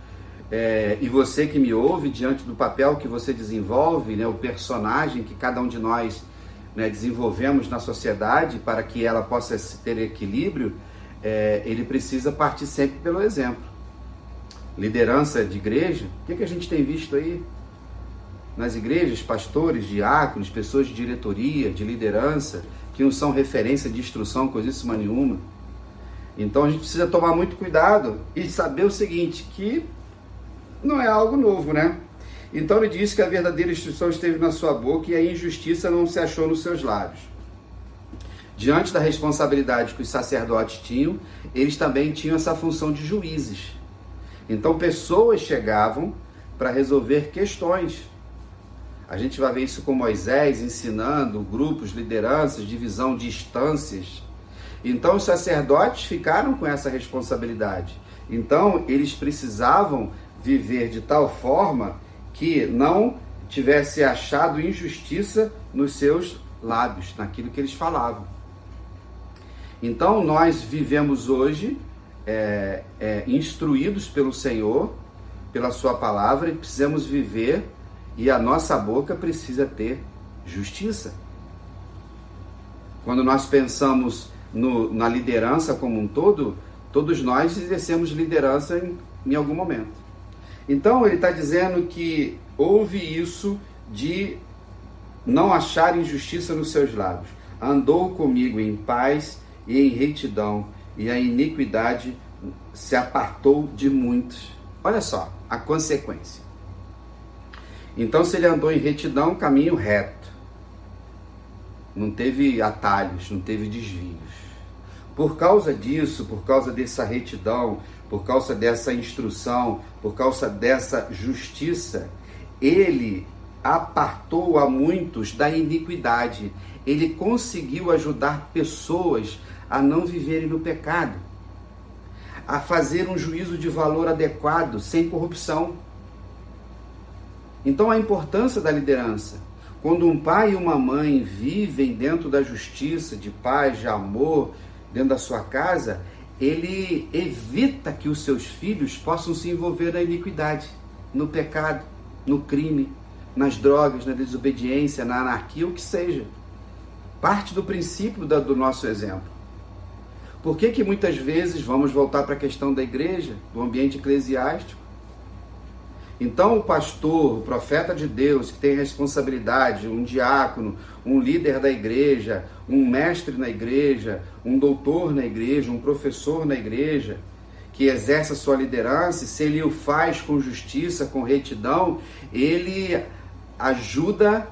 e você que me ouve, diante do papel que você desenvolve, o personagem que cada um de nós desenvolvemos na sociedade para que ela possa ter equilíbrio, ele precisa partir sempre pelo exemplo. Liderança de igreja, o que a gente tem visto aí? Nas igrejas, pastores, diáconos, pessoas de diretoria, de liderança, que não são referência de instrução, coisíssima nenhuma. Então a gente precisa tomar muito cuidado e saber o seguinte, que não é algo novo, né? Então ele diz que a verdadeira instrução esteve na sua boca e a injustiça não se achou nos seus lábios. Diante da responsabilidade que os sacerdotes tinham, eles também tinham essa função de juízes. Então pessoas chegavam para resolver questões. A gente vai ver isso com Moisés ensinando grupos, lideranças, divisão de instâncias. Então os sacerdotes ficaram com essa responsabilidade. Então eles precisavam viver de tal forma que não tivesse achado injustiça nos seus lábios, naquilo que eles falavam. Então nós vivemos hoje instruídos pelo Senhor, pela sua palavra, e precisamos viver, e a nossa boca precisa ter justiça. Quando nós pensamos na liderança como um todo, todos nós exercemos liderança em algum momento. Então ele está dizendo que houve isso de não achar injustiça nos seus lábios. Andou comigo em paz e em retidão, e a iniquidade se apartou de muitos. Olha só a consequência. Então, se ele andou em retidão, caminho reto. Não teve atalhos, não teve desvios. Por causa disso, por causa dessa retidão, por causa dessa instrução, por causa dessa justiça, ele apartou a muitos da iniquidade. Ele conseguiu ajudar pessoas a não viverem no pecado, a fazer um juízo de valor adequado, sem corrupção. Então a importância da liderança. Quando um pai e uma mãe vivem dentro da justiça, de paz, de amor, dentro da sua casa, ele evita que os seus filhos possam se envolver na iniquidade, no pecado, no crime, nas drogas, na desobediência, na anarquia, o que seja. Parte do princípio do nosso exemplo. Por que muitas vezes, vamos voltar para a questão da igreja, do ambiente eclesiástico, Então o pastor, o profeta de Deus, que tem responsabilidade, um diácono, um líder da igreja, um mestre na igreja, um doutor na igreja, um professor na igreja, que exerce a sua liderança, se ele o faz com justiça, com retidão, ele ajuda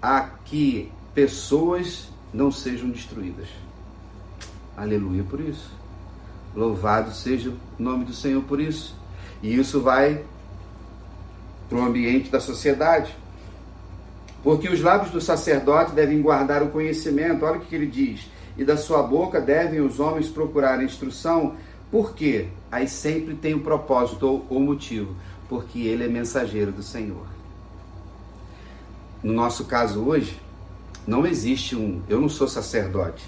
a que pessoas não sejam destruídas. Aleluia por isso. Louvado seja o nome do Senhor por isso. E isso vai para o ambiente da sociedade. Porque os lábios do sacerdote devem guardar o conhecimento. Olha o que ele diz. E da sua boca devem os homens procurar instrução. Por quê? Aí sempre tem um propósito ou motivo. Porque ele é mensageiro do Senhor. No nosso caso hoje, não existe eu não sou sacerdote.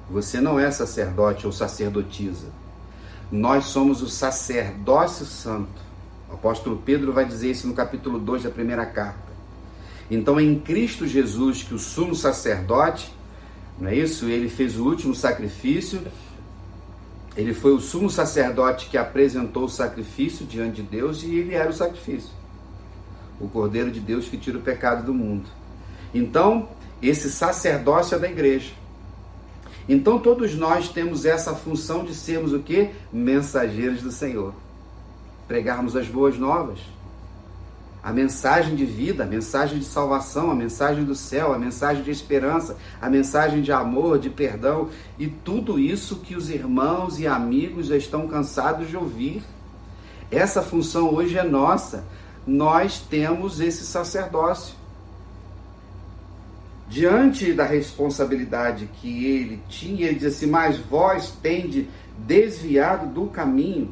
Você não é sacerdote ou sacerdotisa. Nós somos o sacerdócio santo. O apóstolo Pedro vai dizer isso no capítulo 2 da primeira carta. Então, em Cristo Jesus, que o sumo sacerdote, não é isso? Ele fez o último sacrifício. Ele foi o sumo sacerdote que apresentou o sacrifício diante de Deus e ele era o sacrifício. O Cordeiro de Deus que tira o pecado do mundo. Então, esse sacerdócio é da igreja. Então, todos nós temos essa função de sermos o quê? Mensageiros do Senhor. Pregarmos as boas novas. A mensagem de vida, a mensagem de salvação, a mensagem do céu, a mensagem de esperança, a mensagem de amor, de perdão e tudo isso que os irmãos e amigos já estão cansados de ouvir. Essa função hoje é nossa. Nós temos esse sacerdócio. Diante da responsabilidade que ele tinha, ele diz assim: mas vós tendes desviado do caminho,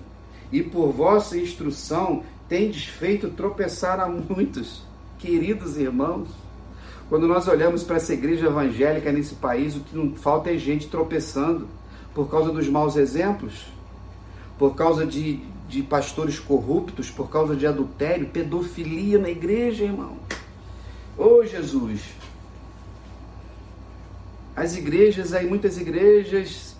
e por vossa instrução tendes feito tropeçar a muitos. Queridos irmãos, quando nós olhamos para essa igreja evangélica nesse país, o que não falta é gente tropeçando, por causa dos maus exemplos, por causa de pastores corruptos, por causa de adultério, pedofilia na igreja, irmão. Ô Jesus! As igrejas, muitas igrejas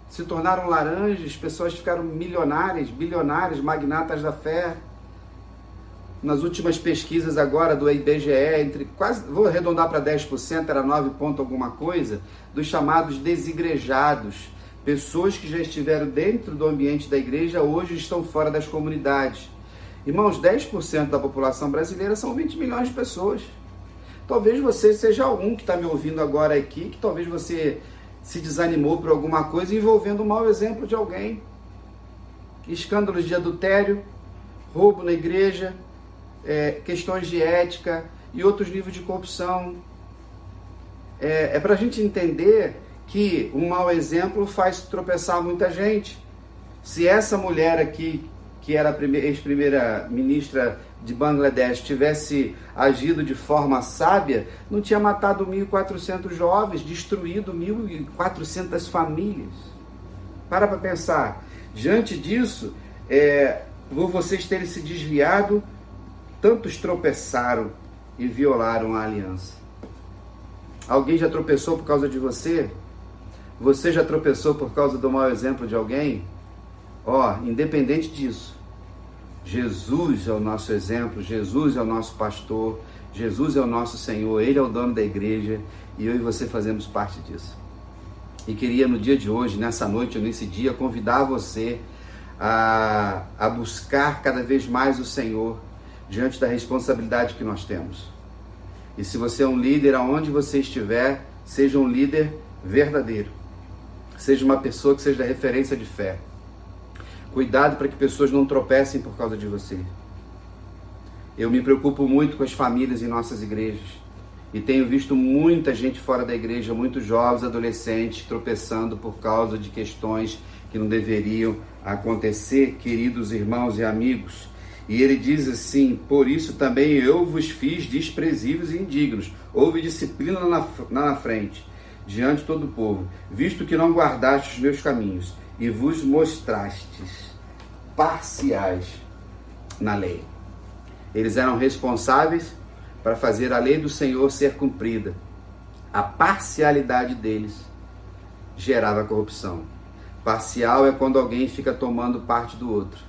se tornaram laranjas, pessoas ficaram milionárias, bilionárias, magnatas da fé. Nas últimas pesquisas agora do IBGE, vou arredondar para 10%, era 9 ponto alguma coisa, dos chamados desigrejados. Pessoas que já estiveram dentro do ambiente da igreja, hoje estão fora das comunidades. Irmãos, 10% da população brasileira são 20 milhões de pessoas. Talvez você seja um que está me ouvindo agora aqui, que talvez você se desanimou por alguma coisa envolvendo um mau exemplo de alguém. Escândalos de adultério, roubo na igreja, questões de ética e outros níveis de corrupção. É para a gente entender que um mau exemplo faz tropeçar muita gente. Se essa mulher aqui, que era a ex-primeira ministra de Bangladesh, tivesse agido de forma sábia, não tinha matado 1.400 jovens, destruído 1.400 famílias. Para pensar. Diante disso, por vocês terem se desviado, tantos tropeçaram e violaram a aliança. Alguém já tropeçou por causa de você? Você já tropeçou por causa do mau exemplo de alguém? Independente disso, Jesus é o nosso exemplo, Jesus é o nosso pastor, Jesus é o nosso Senhor, Ele é o dono da igreja e eu e você fazemos parte disso. E queria no dia de hoje, nessa noite ou nesse dia, convidar você a buscar cada vez mais o Senhor diante da responsabilidade que nós temos. E se você é um líder, aonde você estiver, seja um líder verdadeiro. Seja uma pessoa que seja referência de fé. Cuidado para que pessoas não tropecem por causa de você. Eu me preocupo muito com as famílias em nossas igrejas. E tenho visto muita gente fora da igreja, muitos jovens, adolescentes, tropeçando por causa de questões que não deveriam acontecer, queridos irmãos e amigos. E ele diz assim: por isso também eu vos fiz desprezíveis e indignos. Houve disciplina na frente, diante de todo o povo, visto que não guardastes os meus caminhos e vos mostrastes parciais na lei. Eles eram responsáveis para fazer a lei do Senhor ser cumprida. A parcialidade deles gerava corrupção. Parcial é quando alguém fica tomando parte do outro.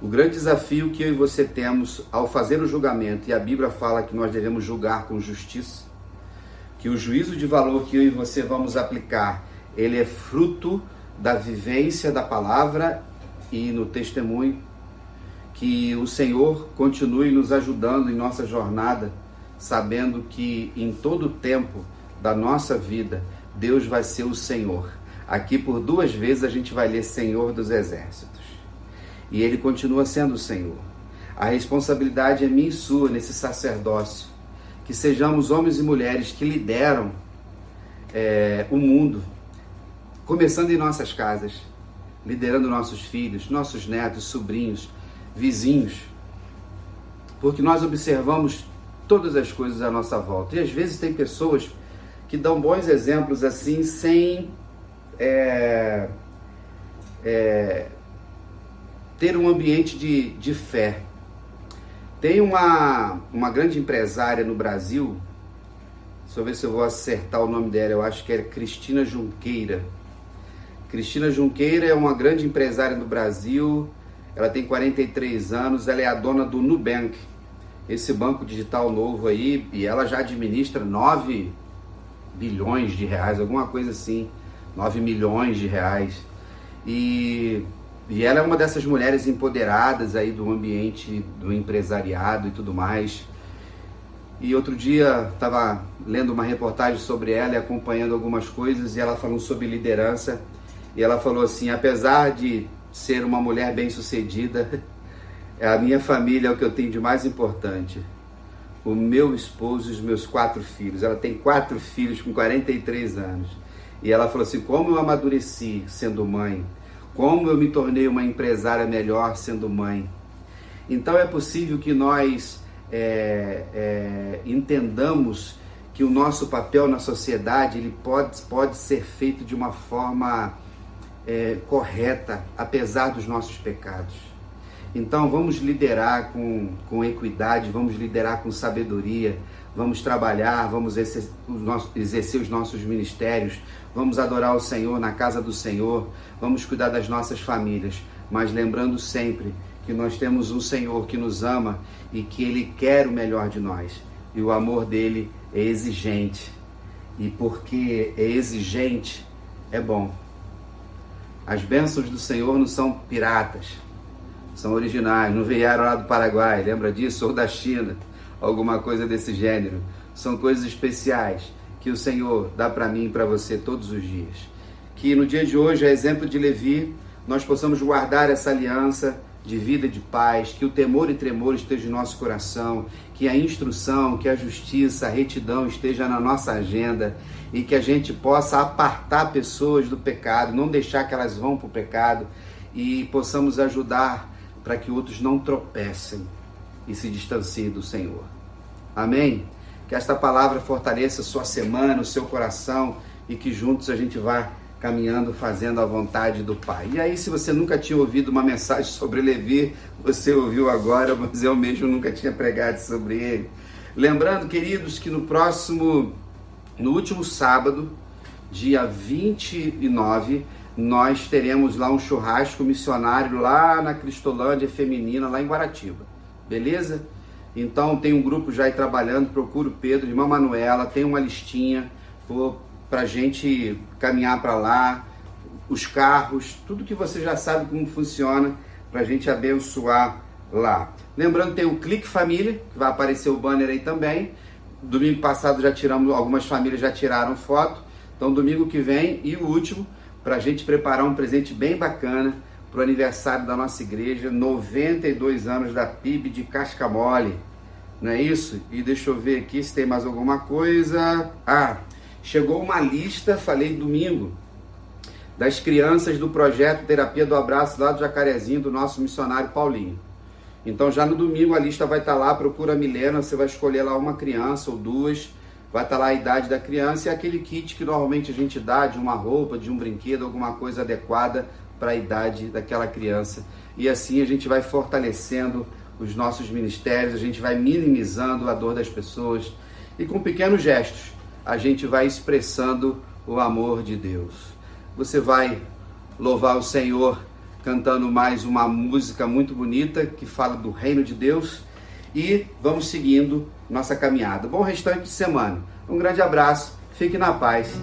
O grande desafio que eu e você temos ao fazer o julgamento, e a Bíblia fala que nós devemos julgar com justiça, que o juízo de valor que eu e você vamos aplicar, ele é fruto da vivência da palavra e no testemunho, que o Senhor continue nos ajudando em nossa jornada, sabendo que em todo o tempo da nossa vida, Deus vai ser o Senhor. Aqui por 2 vezes a gente vai ler Senhor dos Exércitos. E Ele continua sendo o Senhor. A responsabilidade é minha e sua nesse sacerdócio. Que sejamos homens e mulheres que lideram o mundo, começando em nossas casas, liderando nossos filhos, nossos netos, sobrinhos, vizinhos, porque nós observamos todas as coisas à nossa volta, e às vezes tem pessoas que dão bons exemplos assim, sem ter um ambiente de fé. Tem uma grande empresária no Brasil, deixa eu ver se eu vou acertar o nome dela, eu acho que é Cristina Junqueira. Cristina Junqueira é uma grande empresária no Brasil, ela tem 43 anos, ela é a dona do Nubank, esse banco digital novo aí, e ela já administra 9 bilhões de reais, alguma coisa assim, 9 milhões de reais. E ela é uma dessas mulheres empoderadas aí do ambiente do empresariado e tudo mais. E outro dia estava lendo uma reportagem sobre ela e acompanhando algumas coisas, e ela falou sobre liderança, e ela falou assim: apesar de ser uma mulher bem-sucedida, a minha família é o que eu tenho de mais importante. O meu esposo e os meus 4 filhos. Ela tem 4 filhos com 43 anos. E ela falou assim: como eu amadureci sendo mãe, como eu me tornei uma empresária melhor sendo mãe. Então é possível que nós entendamos que o nosso papel na sociedade ele pode ser feito de uma forma correta, apesar dos nossos pecados. Então vamos liderar com equidade, vamos liderar com sabedoria, vamos trabalhar, vamos exercer os nossos ministérios, vamos adorar o Senhor na casa do Senhor, vamos cuidar das nossas famílias, mas lembrando sempre que nós temos um Senhor que nos ama e que Ele quer o melhor de nós. E o amor dele é exigente. E porque é exigente, é bom. As bênçãos do Senhor não são piratas, são originais, não vieram lá do Paraguai, lembra disso? Ou da China, alguma coisa desse gênero. São coisas especiais que o Senhor dá para mim e para você todos os dias. Que no dia de hoje, a exemplo de Levi, nós possamos guardar essa aliança de vida e de paz, que o temor e tremor esteja em nosso coração, que a instrução, que a justiça, a retidão esteja na nossa agenda e que a gente possa apartar pessoas do pecado, não deixar que elas vão para o pecado e possamos ajudar para que outros não tropecem e se distanciem do Senhor. Amém? Que esta palavra fortaleça a sua semana, o seu coração e que juntos a gente vá caminhando, fazendo a vontade do Pai. E aí, se você nunca tinha ouvido uma mensagem sobre Levi, você ouviu agora, mas eu mesmo nunca tinha pregado sobre ele. Lembrando, queridos, que no último sábado, dia 29, nós teremos lá um churrasco missionário lá na Cristolândia Feminina, lá em Guaratiba. Beleza? Então tem um grupo já aí trabalhando, procura o Pedro, irmã Manuela, tem uma listinha para a gente caminhar para lá, os carros, tudo que você já sabe como funciona, para a gente abençoar lá. Lembrando, tem o Clique Família, que vai aparecer o banner aí também. Domingo passado já tiramos, algumas famílias já tiraram foto, então domingo que vem e o último, para a gente preparar um presente bem bacana para o aniversário da nossa igreja, 92 anos da PIB de Cascamole, não é isso? E deixa eu ver aqui se tem mais alguma coisa. Chegou uma lista, falei domingo, das crianças do projeto Terapia do Abraço lá do Jacarezinho, do nosso missionário Paulinho. Então já no domingo a lista vai estar lá, procura a Milena, você vai escolher lá uma criança ou 2, vai estar lá a idade da criança e aquele kit que normalmente a gente dá de uma roupa, de um brinquedo, alguma coisa adequada para a idade daquela criança. E assim a gente vai fortalecendo os nossos ministérios, a gente vai minimizando a dor das pessoas e com pequenos gestos a gente vai expressando o amor de Deus. Você vai louvar o Senhor cantando mais uma música muito bonita que fala do reino de Deus e vamos seguindo nossa caminhada. Bom restante de semana. Um grande abraço, fique na paz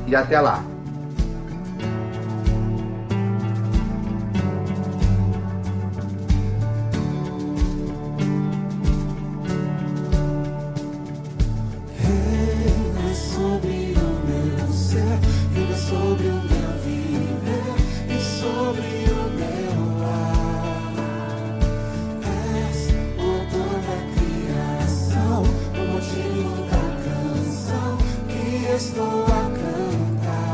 e até lá. Estou a cantar,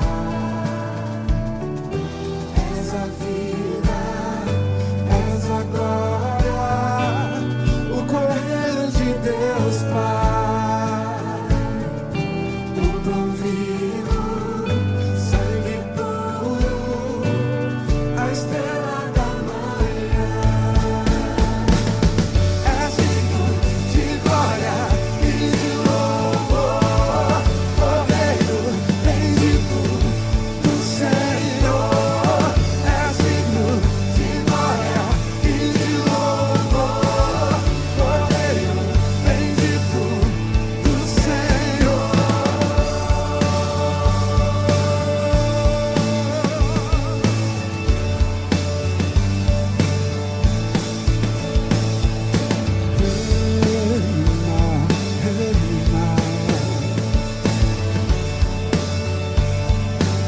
és a vida, és a glória, o Cordeiro de Deus Pai, o pão vivo, sangue puro, a estrela da manhã, és digno de glória e de louvor.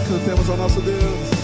Cantemos ao nosso Deus.